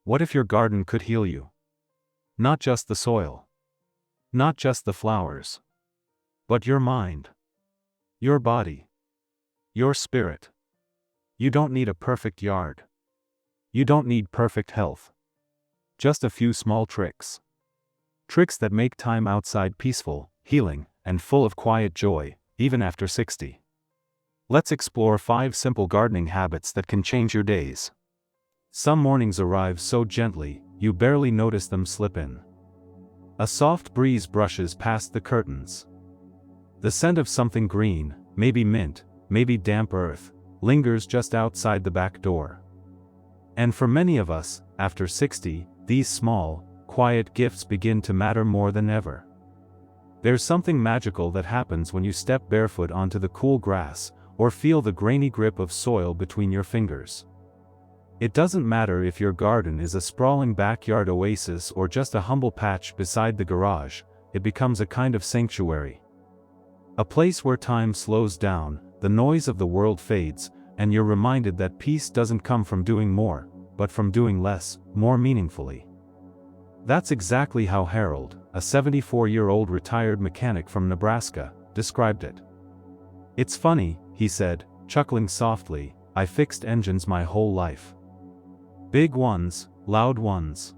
What if your garden could heal you? Not just the soil. Not just the flowers. But your mind. Your body. Your spirit. You don't need a perfect yard. You don't need perfect health. Just a few small tricks. Tricks that make time outside peaceful, healing, and full of quiet joy, even after 60. Let's explore 5 simple gardening habits that can change your days. Some mornings arrive so gently, you barely notice them slip in. A soft breeze brushes past the curtains. The scent of something green, maybe mint, maybe damp earth, lingers just outside the back door. And for many of us, after 60, these small, quiet gifts begin to matter more than ever. There's something magical that happens when you step barefoot onto the cool grass, or feel the grainy grip of soil between your fingers. It doesn't matter if your garden is a sprawling backyard oasis or just a humble patch beside the garage, it becomes a kind of sanctuary. A place where time slows down, the noise of the world fades, and you're reminded that peace doesn't come from doing more, but from doing less, more meaningfully. That's exactly how Harold, a 74-year-old retired mechanic from Nebraska, described it. "It's funny," he said, chuckling softly, "I fixed engines my whole life. Big ones, loud ones.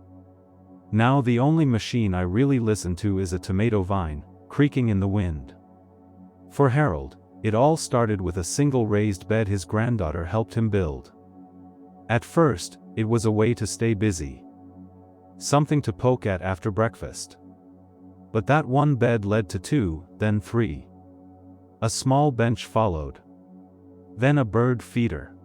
Now the only machine I really listen to is a tomato vine, creaking in the wind." For Harold, it all started with a single raised bed his granddaughter helped him build. At first, it was a way to stay busy. Something to poke at after breakfast. But that one bed led to 2, then 3. A small bench followed. Then a bird feeder.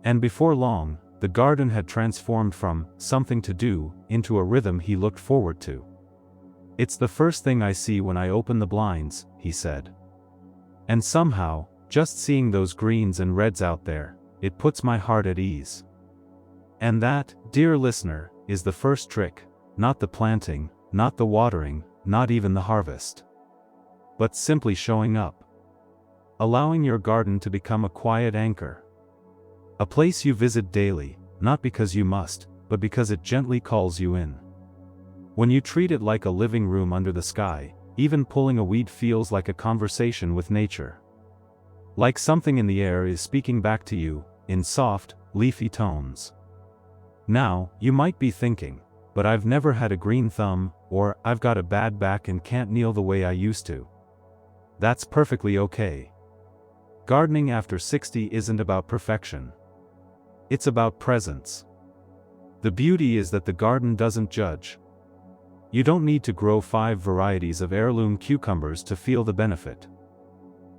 And before long, the garden had transformed from something to do into a rhythm he looked forward to. "It's the first thing I see when I open the blinds," he said. "And somehow, just seeing those greens and reds out there, it puts my heart at ease." And that, dear listener, is the first trick, not the planting, not the watering, not even the harvest. But simply showing up. Allowing your garden to become a quiet anchor. A place you visit daily, not because you must, but because it gently calls you in. When you treat it like a living room under the sky, even pulling a weed feels like a conversation with nature. Like something in the air is speaking back to you, in soft, leafy tones. Now, you might be thinking, "But I've never had a green thumb," or "I've got a bad back and can't kneel the way I used to." That's perfectly okay. Gardening after 60 isn't about perfection. It's about presence. The beauty is that the garden doesn't judge. You don't need to grow 5 varieties of heirloom cucumbers to feel the benefit.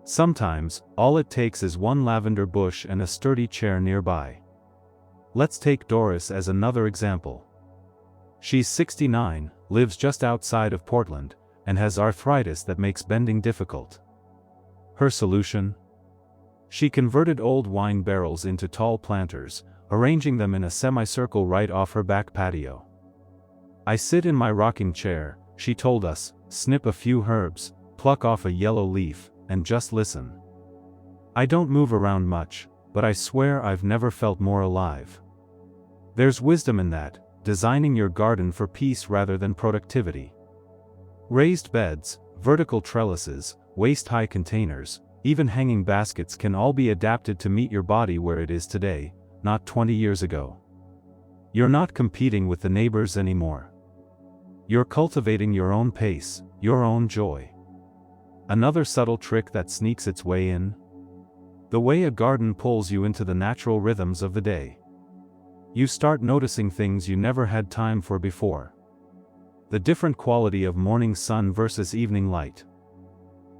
Sometimes, all it takes is one lavender bush and a sturdy chair nearby. Let's take Doris as another example. She's 69, lives just outside of Portland, and has arthritis that makes bending difficult. Her solution? She converted old wine barrels into tall planters, arranging them in a semicircle right off her back patio. "I sit in my rocking chair," she told us, "snip a few herbs, pluck off a yellow leaf, and just listen. I don't move around much, but I swear I've never felt more alive." There's wisdom in that, designing your garden for peace rather than productivity. Raised beds, vertical trellises, waist-high containers, even hanging baskets can all be adapted to meet your body where it is today, not 20 years ago. You're not competing with the neighbors anymore. You're cultivating your own pace, your own joy. Another subtle trick that sneaks its way in? The way a garden pulls you into the natural rhythms of the day. You start noticing things you never had time for before. The different quality of morning sun versus evening light.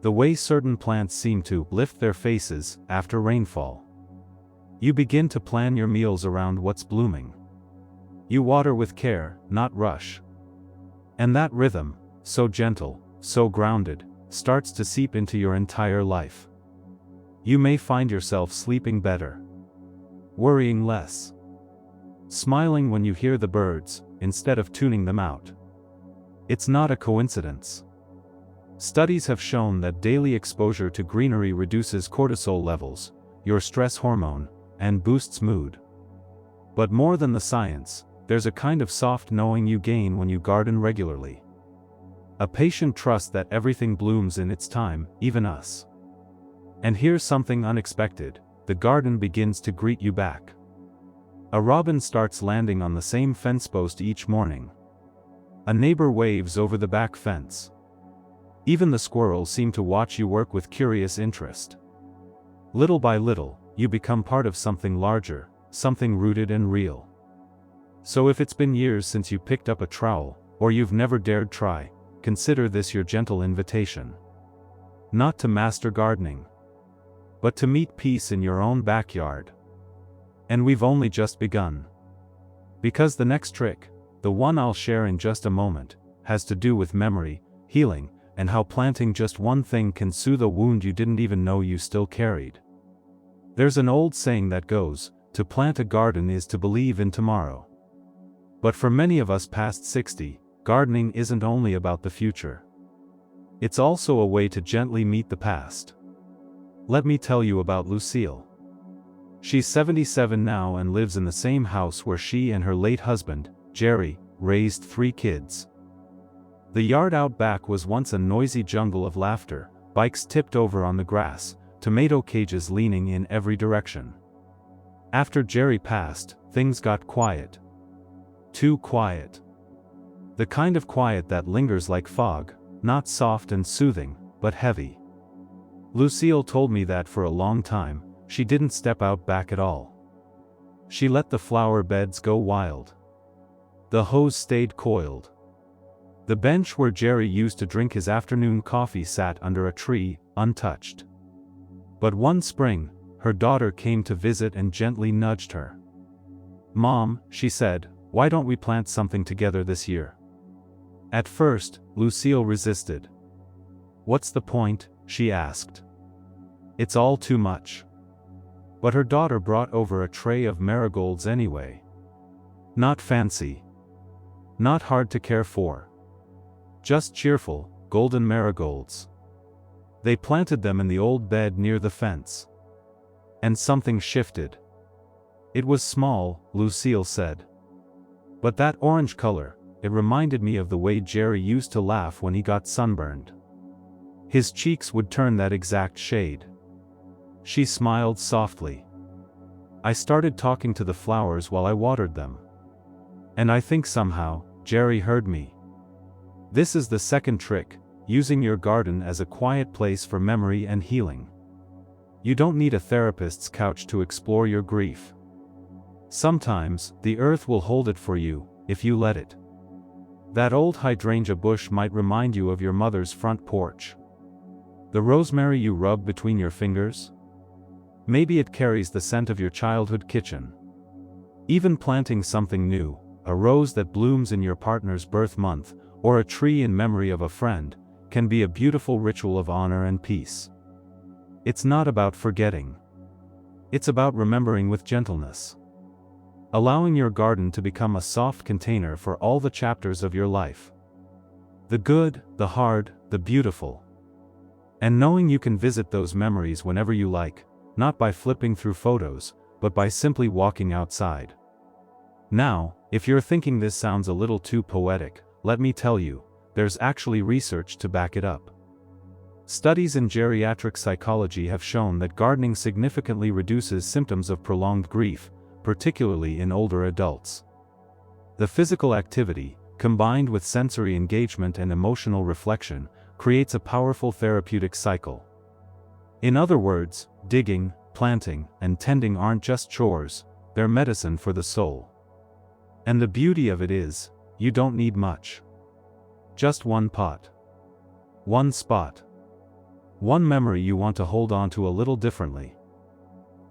The way certain plants seem to lift their faces after rainfall. You begin to plan your meals around what's blooming. You water with care, not rush. And that rhythm, so gentle, so grounded, starts to seep into your entire life. You may find yourself sleeping better, worrying less, smiling when you hear the birds, instead of tuning them out. It's not a coincidence. Studies have shown that daily exposure to greenery reduces cortisol levels, your stress hormone, and boosts mood. But more than the science, there's a kind of soft knowing you gain when you garden regularly. A patient trust that everything blooms in its time, even us. And here's something unexpected: the garden begins to greet you back. A robin starts landing on the same fence post each morning. A neighbor waves over the back fence. Even the squirrels seem to watch you work with curious interest. Little by little, you become part of something larger, something rooted and real. So if it's been years since you picked up a trowel, or you've never dared try, consider this your gentle invitation. Not to master gardening, but to meet peace in your own backyard. And we've only just begun. Because the next trick, the one I'll share in just a moment, has to do with memory, healing, and how planting just one thing can soothe a wound you didn't even know you still carried. There's an old saying that goes, to plant a garden is to believe in tomorrow. But for many of us past 60, gardening isn't only about the future. It's also a way to gently meet the past. Let me tell you about Lucille. She's 77 now and lives in the same house where she and her late husband, Jerry, raised 3 kids. The yard out back was once a noisy jungle of laughter, bikes tipped over on the grass, tomato cages leaning in every direction. After Jerry passed, things got quiet. Too quiet. The kind of quiet that lingers like fog, not soft and soothing, but heavy. Lucille told me that for a long time, she didn't step out back at all. She let the flower beds go wild. The hose stayed coiled. The bench where Jerry used to drink his afternoon coffee sat under a tree, untouched. But one spring, her daughter came to visit and gently nudged her. "Mom," she said, "why don't we plant something together this year?" At first, Lucille resisted. "What's the point?" she asked. "It's all too much." But her daughter brought over a tray of marigolds anyway. Not fancy. Not hard to care for. Just cheerful, golden marigolds. They planted them in the old bed near the fence. And something shifted. It was small, Lucille said. But that orange color, it reminded me of the way Jerry used to laugh when he got sunburned. His cheeks would turn that exact shade. She smiled softly. I started talking to the flowers while I watered them. And I think somehow, Jerry heard me. This is the second trick, using your garden as a quiet place for memory and healing. You don't need a therapist's couch to explore your grief. Sometimes, the earth will hold it for you, if you let it. That old hydrangea bush might remind you of your mother's front porch. The rosemary you rub between your fingers? Maybe it carries the scent of your childhood kitchen. Even planting something new, a rose that blooms in your partner's birth month, or a tree in memory of a friend, can be a beautiful ritual of honor and peace. It's not about forgetting. It's about remembering with gentleness. Allowing your garden to become a soft container for all the chapters of your life. The good, the hard, the beautiful. And knowing you can visit those memories whenever you like, not by flipping through photos, but by simply walking outside. Now, if you're thinking this sounds a little too poetic, let me tell you, there's actually research to back it up. Studies in geriatric psychology have shown that gardening significantly reduces symptoms of prolonged grief, particularly in older adults. The physical activity, combined with sensory engagement and emotional reflection, creates a powerful therapeutic cycle. In other words, digging, planting, and tending aren't just chores, they're medicine for the soul. And the beauty of it is, you don't need much. Just one pot. One spot. One memory you want to hold on to a little differently.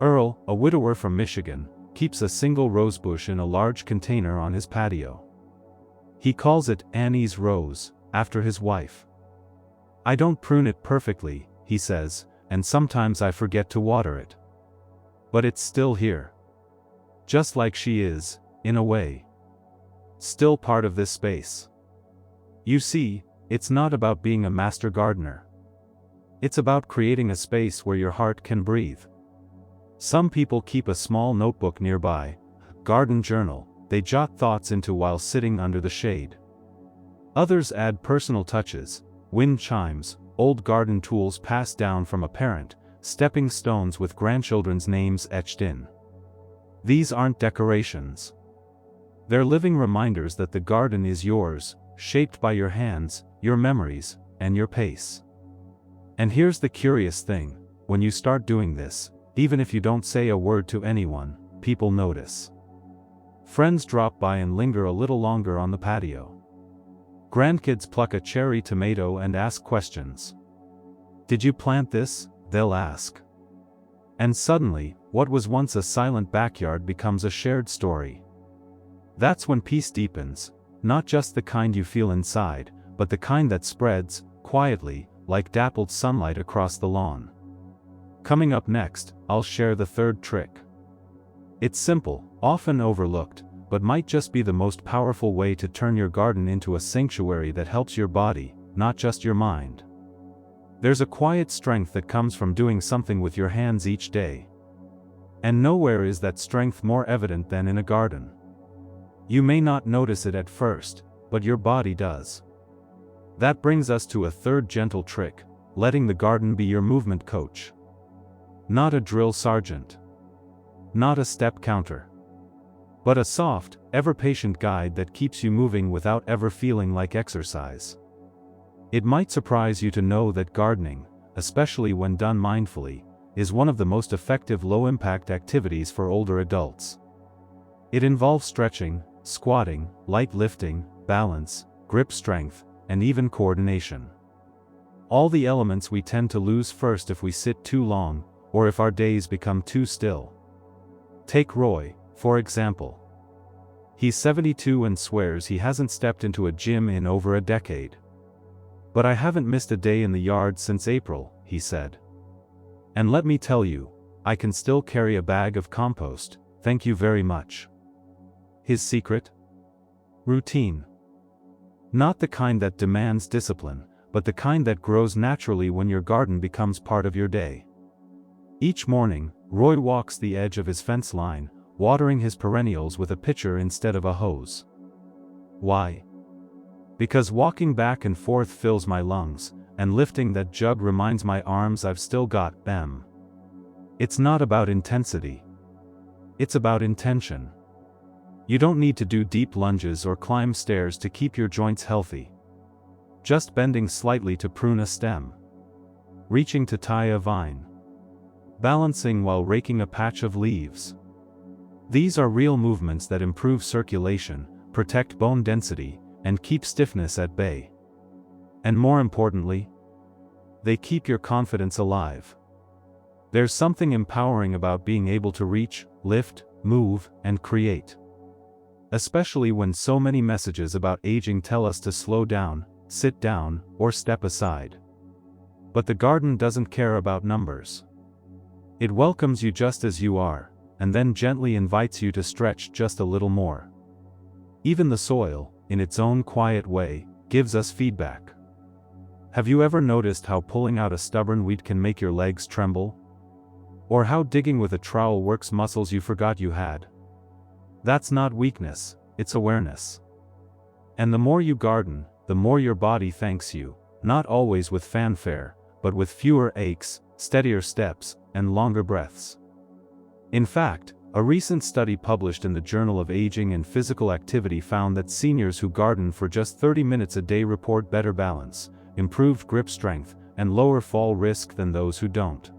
Earl, a widower from Michigan, keeps a single rosebush in a large container on his patio. He calls it Annie's Rose, after his wife. I don't prune it perfectly, he says, and sometimes I forget to water it. But it's still here. Just like she is, in a way. Still part of this space. You see, it's not about being a master gardener. It's about creating a space where your heart can breathe. Some people keep a small notebook nearby, garden journal, they jot thoughts into while sitting under the shade. Others add personal touches, wind chimes, old garden tools passed down from a parent, stepping stones with grandchildren's names etched in. These aren't decorations. They're living reminders that the garden is yours, shaped by your hands, your memories, and your pace. And here's the curious thing, when you start doing this, even if you don't say a word to anyone, people notice. Friends drop by and linger a little longer on the patio. Grandkids pluck a cherry tomato and ask questions. "Did you plant this?" they'll ask. And suddenly, what was once a silent backyard becomes a shared story. That's when peace deepens, not just the kind you feel inside, but the kind that spreads, quietly, like dappled sunlight across the lawn. Coming up next, I'll share the third trick. It's simple, often overlooked, but might just be the most powerful way to turn your garden into a sanctuary that helps your body, not just your mind. There's a quiet strength that comes from doing something with your hands each day. And nowhere is that strength more evident than in a garden. You may not notice it at first, but your body does. That brings us to a third gentle trick, letting the garden be your movement coach. Not a drill sergeant. Not a step counter. But a soft, ever-patient guide that keeps you moving without ever feeling like exercise. It might surprise you to know that gardening, especially when done mindfully, is one of the most effective low-impact activities for older adults. It involves stretching, squatting, light lifting, balance, grip strength, and even coordination. All the elements we tend to lose first if we sit too long, or if our days become too still. Take Roy, for example. He's 72 and swears he hasn't stepped into a gym in over a decade. "But I haven't missed a day in the yard since April," he said. "And let me tell you, I can still carry a bag of compost, thank you very much." His secret? Routine. Not the kind that demands discipline, but the kind that grows naturally when your garden becomes part of your day. Each morning, Roy walks the edge of his fence line, watering his perennials with a pitcher instead of a hose. Why? Because walking back and forth fills my lungs, and lifting that jug reminds my arms I've still got them. It's not about intensity. It's about intention. You don't need to do deep lunges or climb stairs to keep your joints healthy. Just bending slightly to prune a stem. Reaching to tie a vine. Balancing while raking a patch of leaves. These are real movements that improve circulation, protect bone density, and keep stiffness at bay. And more importantly, they keep your confidence alive. There's something empowering about being able to reach, lift, move, and create. Especially when so many messages about aging tell us to slow down, sit down, or step aside. But the garden doesn't care about numbers. It welcomes you just as you are, and then gently invites you to stretch just a little more. Even the soil, in its own quiet way, gives us feedback. Have you ever noticed how pulling out a stubborn weed can make your legs tremble? Or how digging with a trowel works muscles you forgot you had? That's not weakness, it's awareness. And the more you garden, the more your body thanks you, not always with fanfare, but with fewer aches, steadier steps, and longer breaths. In fact, a recent study published in the Journal of Aging and Physical Activity found that seniors who garden for just 30 minutes a day report better balance, improved grip strength, and lower fall risk than those who don't.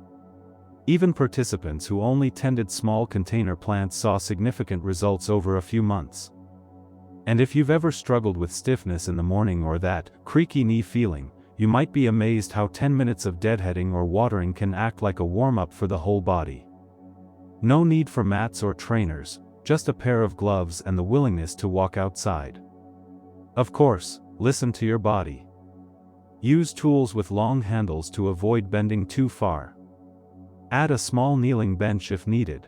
Even participants who only tended small container plants saw significant results over a few months. And if you've ever struggled with stiffness in the morning or that creaky knee feeling, you might be amazed how 10 minutes of deadheading or watering can act like a warm-up for the whole body. No need for mats or trainers, just a pair of gloves and the willingness to walk outside. Of course, listen to your body. Use tools with long handles to avoid bending too far. Add a small kneeling bench if needed.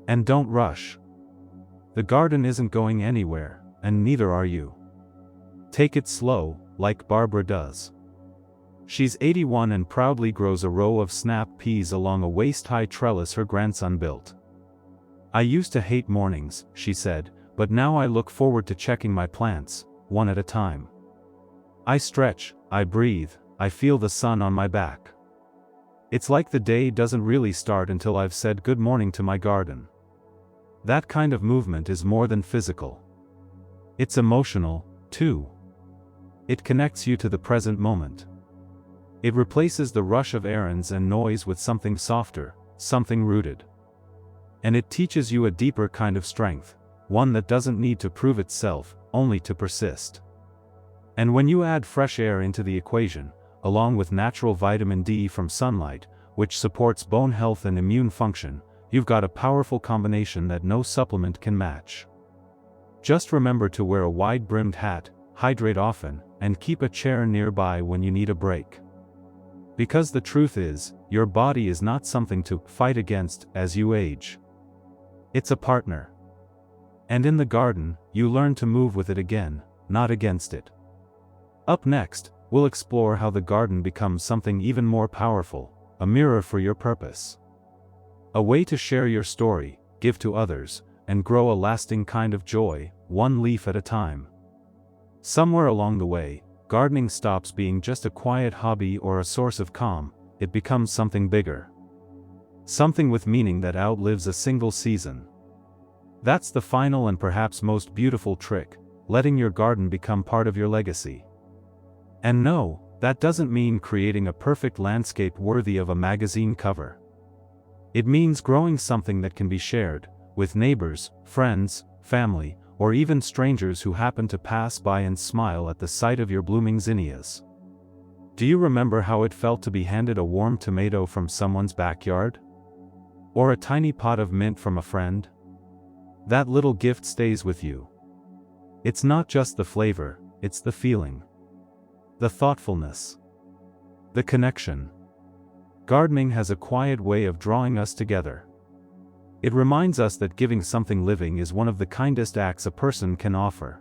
And don't rush. The garden isn't going anywhere, and neither are you. Take it slow, like Barbara does. She's 81 and proudly grows a row of snap peas along a waist-high trellis her grandson built. "I used to hate mornings," she said, "but but now I look forward to checking my plants, one at a time. I stretch, I breathe, I feel the sun on my back. It's like the day doesn't really start until I've said good morning to my garden. That kind of movement is more than physical. It's emotional, too. It connects you to the present moment. It replaces the rush of errands and noise with something softer, something rooted. And it teaches you a deeper kind of strength, one that doesn't need to prove itself, only to persist. And when you add fresh air into the equation, along with natural vitamin D from sunlight, which supports bone health and immune function, you've got a powerful combination that no supplement can match. Just remember to wear a wide-brimmed hat, hydrate often, and keep a chair nearby when you need a break. Because the truth is, your body is not something to fight against as you age. It's a partner. And in the garden, you learn to move with it again, not against it. Up next, we'll explore how the garden becomes something even more powerful, a mirror for your purpose. A way to share your story, give to others, and grow a lasting kind of joy, one leaf at a time. Somewhere along the way, gardening stops being just a quiet hobby or a source of calm, it becomes something bigger. Something with meaning that outlives a single season. That's the final and perhaps most beautiful trick, letting your garden become part of your legacy. And no, that doesn't mean creating a perfect landscape worthy of a magazine cover. It means growing something that can be shared, with neighbors, friends, family, or even strangers who happen to pass by and smile at the sight of your blooming zinnias. Do you remember how it felt to be handed a warm tomato from someone's backyard? Or a tiny pot of mint from a friend? That little gift stays with you. It's not just the flavor, it's the feeling. The thoughtfulness. The connection. Gardening has a quiet way of drawing us together. It reminds us that giving something living is one of the kindest acts a person can offer.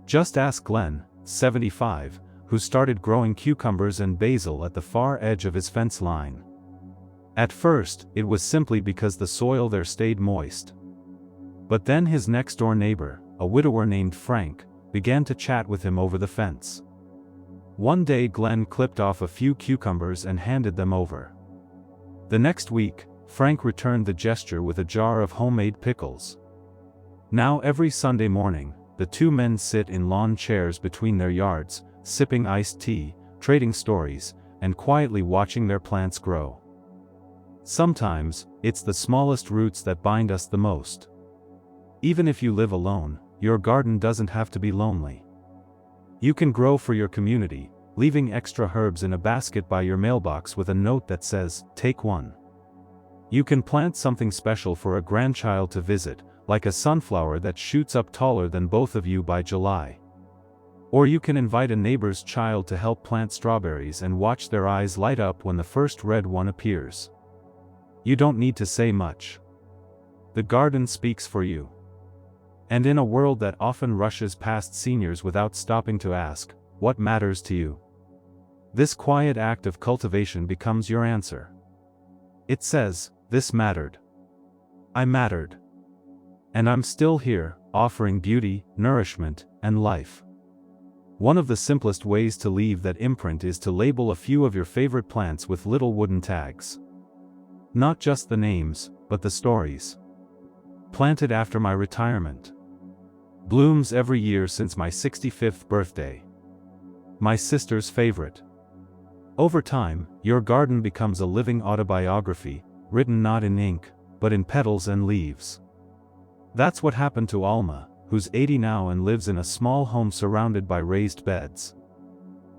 Just ask Glenn, 75, who started growing cucumbers and basil at the far edge of his fence line. At first, it was simply because the soil there stayed moist. But then his next-door neighbor, a widower named Frank, began to chat with him over the fence. One day Glenn clipped off a few cucumbers and handed them over. The next week, Frank returned the gesture with a jar of homemade pickles. Now every Sunday morning, the two men sit in lawn chairs between their yards, sipping iced tea, trading stories, and quietly watching their plants grow. Sometimes, it's the smallest roots that bind us the most. Even if you live alone, your garden doesn't have to be lonely. You can grow for your community, leaving extra herbs in a basket by your mailbox with a note that says, "Take one." You can plant something special for a grandchild to visit, like a sunflower that shoots up taller than both of you by July. Or you can invite a neighbor's child to help plant strawberries and watch their eyes light up when the first red one appears. You don't need to say much. The garden speaks for you. And in a world that often rushes past seniors without stopping to ask, "What matters to you?" this quiet act of cultivation becomes your answer. It says, "This mattered. I mattered. And I'm still here, offering beauty, nourishment, and life." One of the simplest ways to leave that imprint is to label a few of your favorite plants with little wooden tags. Not just the names, but the stories. Planted after my retirement. Blooms every year since my 65th birthday. My sister's favorite. Over time, your garden becomes a living autobiography, written not in ink, but in petals and leaves. That's what happened to Alma, who's 80 now and lives in a small home surrounded by raised beds.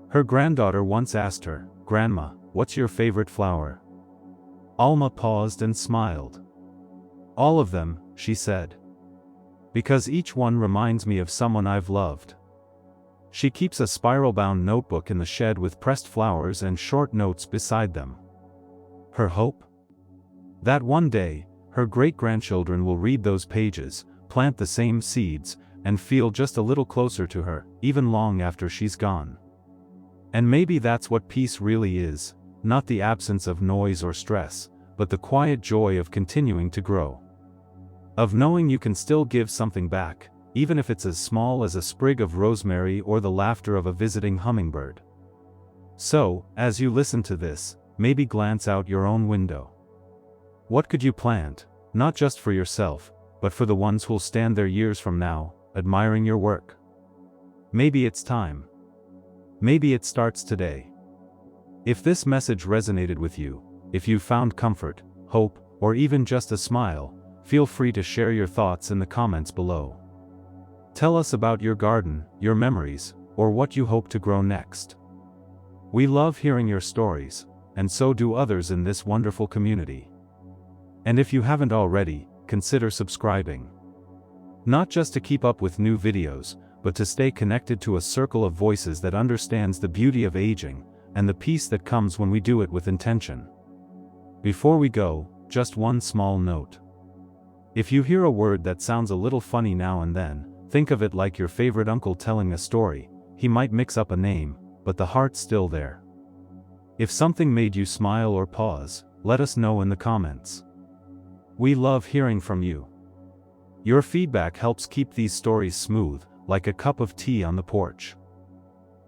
Her granddaughter once asked her, "Grandma, what's your favorite flower?" Alma paused and smiled. "All of them," she said. "Because each one reminds me of someone I've loved." She keeps a spiral-bound notebook in the shed with pressed flowers and short notes beside them. Her hope? That one day, her great-grandchildren will read those pages, plant the same seeds, and feel just a little closer to her, even long after she's gone. And maybe that's what peace really is, not the absence of noise or stress, but the quiet joy of continuing to grow. Of knowing you can still give something back, even if it's as small as a sprig of rosemary or the laughter of a visiting hummingbird. So, as you listen to this, maybe glance out your own window. What could you plant, not just for yourself, but for the ones who'll stand there years from now, admiring your work? Maybe it's time. Maybe it starts today. If this message resonated with you, if you found comfort, hope, or even just a smile, feel free to share your thoughts in the comments below. Tell us about your garden, your memories, or what you hope to grow next. We love hearing your stories, and so do others in this wonderful community. And if you haven't already, consider subscribing. Not just to keep up with new videos, but to stay connected to a circle of voices that understands the beauty of aging, and the peace that comes when we do it with intention. Before we go, just one small note. If you hear a word that sounds a little funny now and then, think of it like your favorite uncle telling a story. He might mix up a name, but the heart's still there. If something made you smile or pause, let us know in the comments. We love hearing from you. Your feedback helps keep these stories smooth, like a cup of tea on the porch.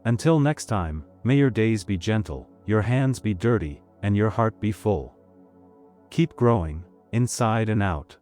Until next time, may your days be gentle, your hands be dirty, and your heart be full. Keep growing, inside and out.